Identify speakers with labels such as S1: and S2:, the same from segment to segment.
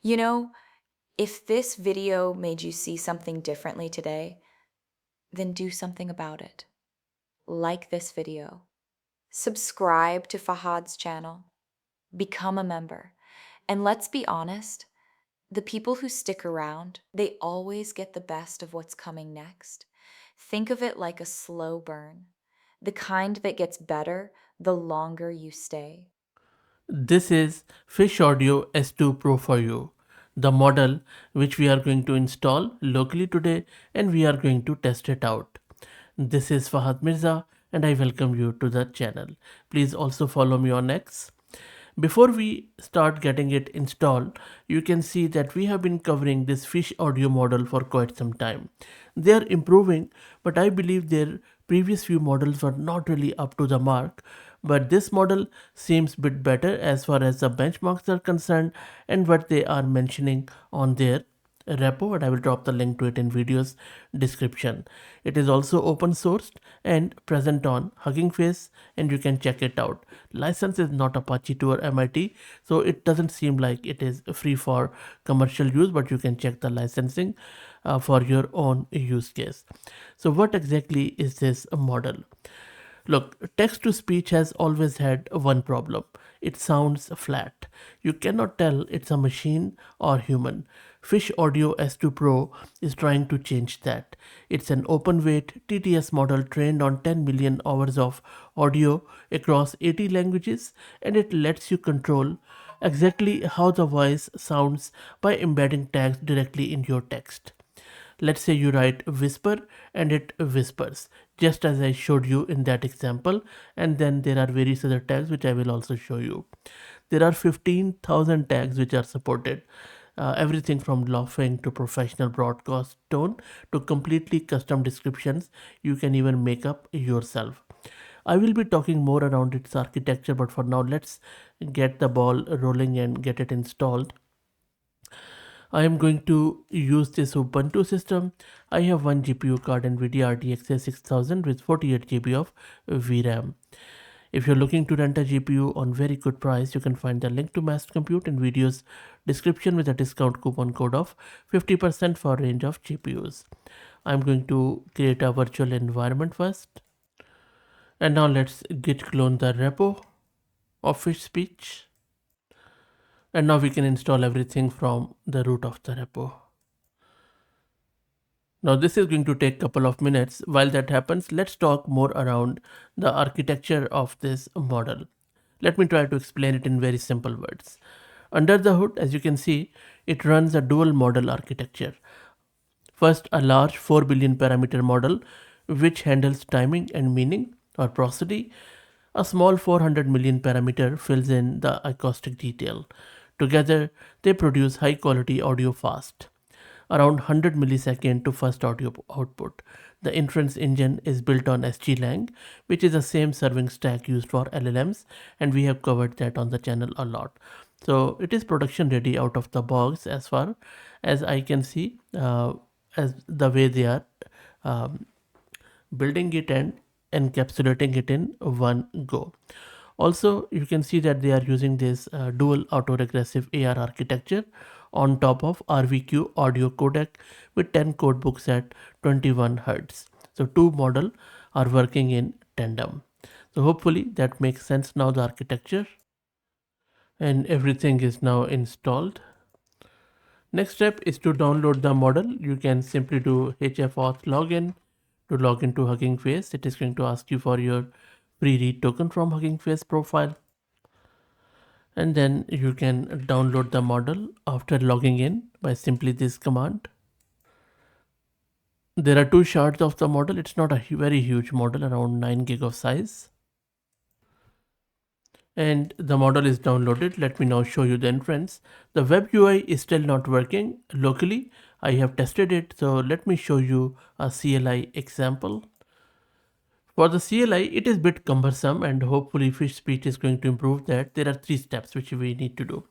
S1: You know, if this video made you see something differently today, then do something about it. Like this video. Subscribe to Fahad's channel. Become a member. And let's be honest, the people who stick around, they always get the best of what's coming next. Think of it like a slow burn, the kind that gets better the longer you stay.
S2: This is Fish Audio S2 Pro for you, the model which we are going to install locally today and we are going to test it out. This is Fahad Mirza and I welcome you to the channel. Please also follow me on X. Before we start getting it installed, you can see that we have been covering this fish audio model for quite some time. They are improving, but I believe their previous few models were not really up to the mark. But this model seems a bit better as far as the benchmarks are concerned and what they are mentioning on their repo, and I will drop the link to it in video's description. It is also open sourced and present on Hugging Face and you can check it out. License is not Apache 2 or MIT, so it doesn't seem like it is free for commercial use, but you can check the licensing for your own use case. So what exactly is this model? Look, text to speech has always had one problem. It sounds flat. You cannot tell it's a machine or human. Fish Audio S2 Pro is trying to change that. It's an open weight TTS model trained on 10 million hours of audio across 80 languages, and it lets you control exactly how the voice sounds by embedding tags directly in your text. Let's say you write whisper and it whispers, just as I showed you in that example, and then there are various other tags which I will also show you. There are 15,000 tags which are supported. Everything from laughing to professional broadcast tone to completely custom descriptions you can even make up yourself. I will be talking more around its architecture, but for now, let's get the ball rolling and get it installed. I am going to use this Ubuntu system. I have one GPU card NVIDIA RTX 6000 with 48 GB of VRAM. If you're looking to rent a GPU on very good price, you can find the link to Mass Compute in video's description with a discount coupon code of 50% for a range of GPUs. I'm going to create a virtual environment first. And now let's git clone the repo of fish speech. And now we can install everything from the root of the repo. Now this is going to take a couple of minutes. While that happens, let's talk more around the architecture of this model. Let me try to explain it in very simple words. Under the hood, as you can see, it runs a dual model architecture. First, a large 4 billion parameter model which handles timing and meaning or prosody. A small 400 million parameter fills in the acoustic detail. Together, they produce high quality audio fast, around 100 millisecond to first audio output. The inference engine is built on SGLang, which is the same serving stack used for LLMs, and we have covered that on the channel a lot. So it is production ready out of the box as far as I can see, as the way they are um, building it and encapsulating it in one go. Also, you can see that they are using this dual autoregressive AR architecture on top of RVQ audio codec with 10 code books at 21 Hz. So two model are working in tandem. So hopefully that makes sense now, the architecture, and everything is now installed. Next step is to download the model. You can simply do hfauth login to log into Hugging Face. It is going to ask you for your free read token from Hugging Face profile, and then you can download the model after logging in by simply this command. There are two shards of the model. It's not a very huge model, around 9 gig of size, and the model is downloaded. Let me now show you the inference. The web UI is still not working locally. I have tested it, so let me show you a CLI example. For the CLI, it is a bit cumbersome and hopefully Fish Speech is going to improve that. There are 3 steps which we need to do.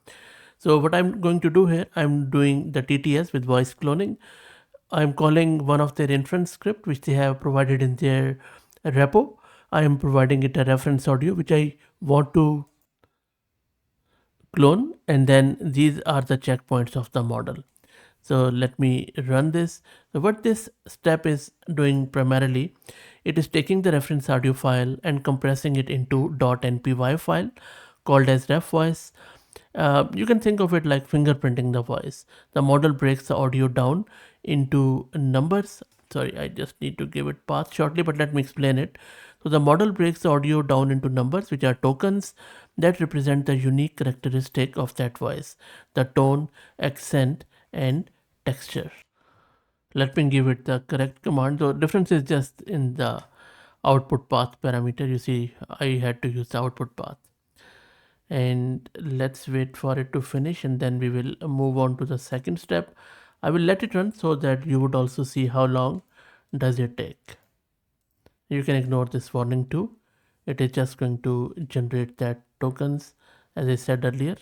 S2: So what I'm going to do here, I'm doing the TTS with voice cloning. I'm calling one of their inference script which they have provided in their repo. I am providing it a reference audio which I want to clone, and then these are the checkpoints of the model. So let me run this. So what this step is doing primarily, it is taking the reference audio file and compressing it into .npy file called as ref voice. You can think of it like fingerprinting the voice. The model breaks the audio down into numbers. Sorry, I just need to give it path shortly, but let me explain it. So the model breaks the audio down into numbers, which are tokens that represent the unique characteristic of that voice, the tone, accent, and texture. Let me give it the correct command. The difference is just in the output path parameter. You see, I had to use the output path. And let's wait for it to finish, and then we will move on to the second step. I will let it run so that you would also see how long does it take. You can ignore this warning too. It is just going to generate that tokens as I said earlier.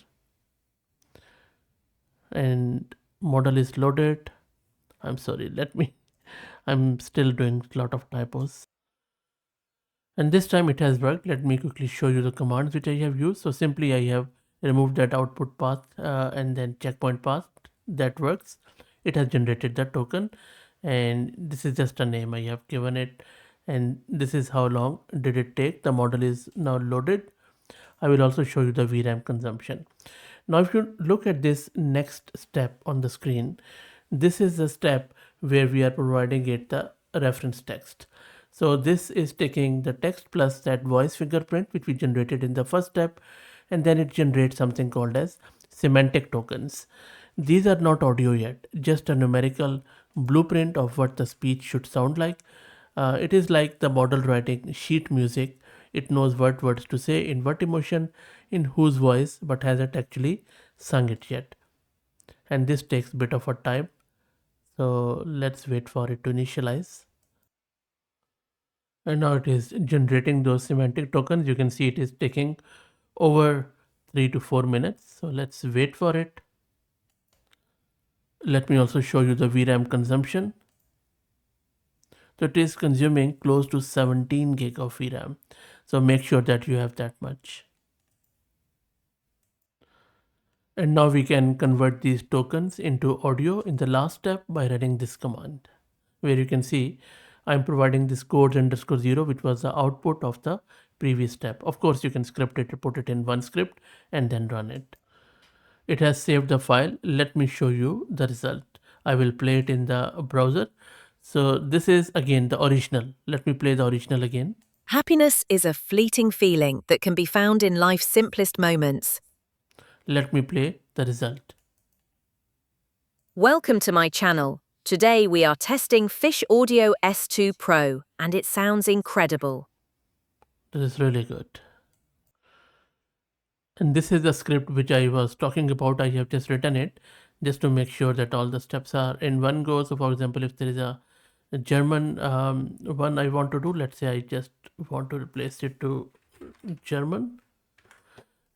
S2: And model is loaded. I'm sorry, I'm still doing a lot of typos. And this time it has worked. Let me quickly show you the commands which I have used. So simply I have removed that output path and then checkpoint path. That works. It has generated the token, and this is just a name I have given it, and this is how long did it take. The model is now loaded. I will also show you the VRAM consumption. Now if you look at this next step on the screen, this is the step where we are providing it the reference text. So this is taking the text plus that voice fingerprint which we generated in the first step, and then it generates something called as semantic tokens. These are not audio yet, just a numerical blueprint of what the speech should sound like. It is like the model writing sheet music. It knows what words to say in what emotion, in whose voice, but hasn't actually sung it yet. And this takes a bit of a time. So let's wait for it to initialize. And now it is generating those semantic tokens. You can see it is taking over 3 to 4 minutes. So let's wait for it. Let me also show you the VRAM consumption. So it is consuming close to 17 gig of VRAM. So make sure that you have that much. And now we can convert these tokens into audio in the last step by running this command, where you can see I'm providing this code underscore 0, which was the output of the previous step. Of course, you can script it, put it in one script and then run it. It has saved the file. Let me show you the result. I will play it in the browser. So this is again the original. Let me play the original again.
S3: Happiness is a fleeting feeling that can be found in life's simplest moments.
S2: Let me play the result.
S3: Welcome to my channel. Today we are testing Fish Audio S2 Pro, and it sounds incredible.
S2: This is really good. And this is the script which I was talking about. I have just written it just to make sure that all the steps are in one go. So for example, if there is a German one I want to do, let's say I just want to replace it to German,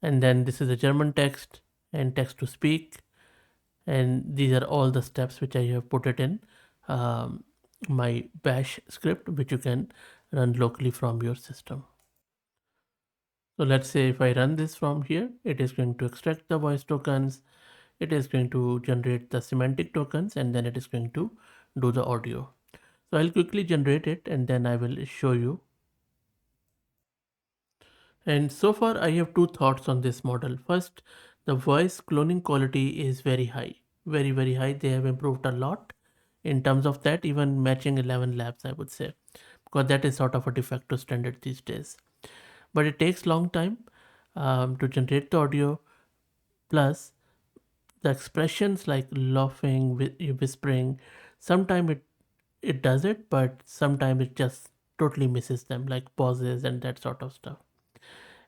S2: and then this is a German text and text to speak, and these are all the steps which I have put it in my bash script, which you can run locally from your system. So let's say if I run this from here, it is going to extract the voice tokens, it is going to generate the semantic tokens, and then it is going to do the audio. So I'll quickly generate it and then I will show you. And so far I have two thoughts on this model. First, the voice cloning quality is very high, very high. They have improved a lot in terms of that, even matching 11 labs, I would say, because that is sort of a de facto standard these days. But it takes long time to generate the audio. Plus, the expressions like laughing, whispering, sometimes it does it, but sometimes it just totally misses them, like pauses and that sort of stuff.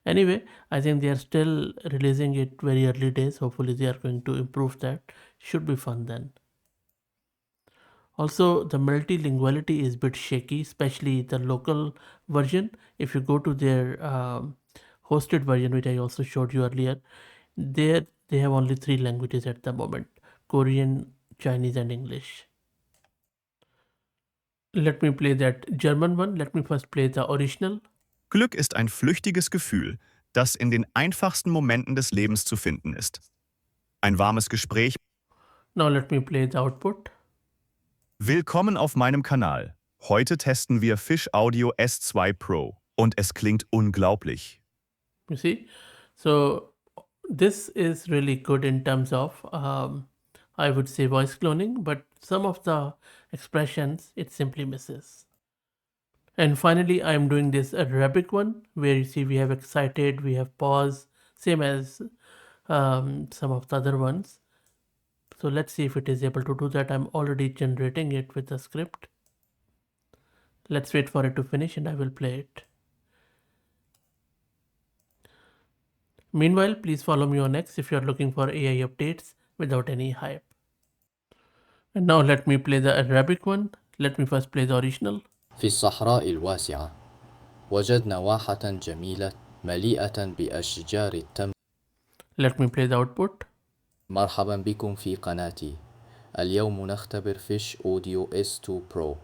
S2: Anyway, I think they are still releasing it very early days. Hopefully, they are going to improve that. Should be fun then. Also, the multilinguality is a bit shaky, especially the local version. If you go to their hosted version, which I also showed you earlier, there they have only 3 languages at the moment: Korean, Chinese, and English. Let me play that German one. Let me first play the original.
S4: Glück ist ein flüchtiges Gefühl. das in den einfachsten Momenten des Lebens zu finden ist. Ein warmes Gespräch.
S2: Now let me play the output.
S4: Willkommen auf meinem Kanal. Heute testen wir Fish Audio S2 Pro und es klingt unglaublich.
S2: You see, so this is really good in terms of I would say voice cloning, but some of the expressions it simply misses. And finally, I'm doing this Arabic one where you see we have excited, we have pause, same as some of the other ones. So let's see if it is able to do that. I'm already generating it with the script. Let's wait for it to finish and I will play it. Meanwhile, please follow me on X if you're looking for AI updates without any hype. And now let me play the Arabic one. Let me first play the original.
S5: في الصحراء الواسعة وجدنا واحة جميلة مليئة بأشجار التمر.
S2: Let me play the output.
S5: مرحبا بكم في قناتي. اليوم نختبر فيش أوديو S2 Pro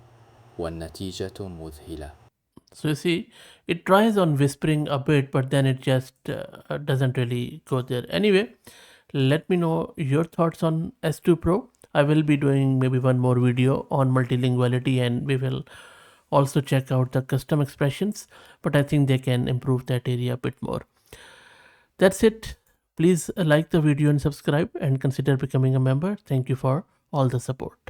S5: والنتيجة مذهلة.
S2: So you see, it tries on whispering a bit, but then it just doesn't really go there. Anyway, let me know your thoughts on S2 Pro. I will be doing maybe one more video on multilinguality and we will also check out the custom expressions, but I think they can improve that area a bit more. That's it. Please like the video and subscribe and consider becoming a member. Thank you for all the support.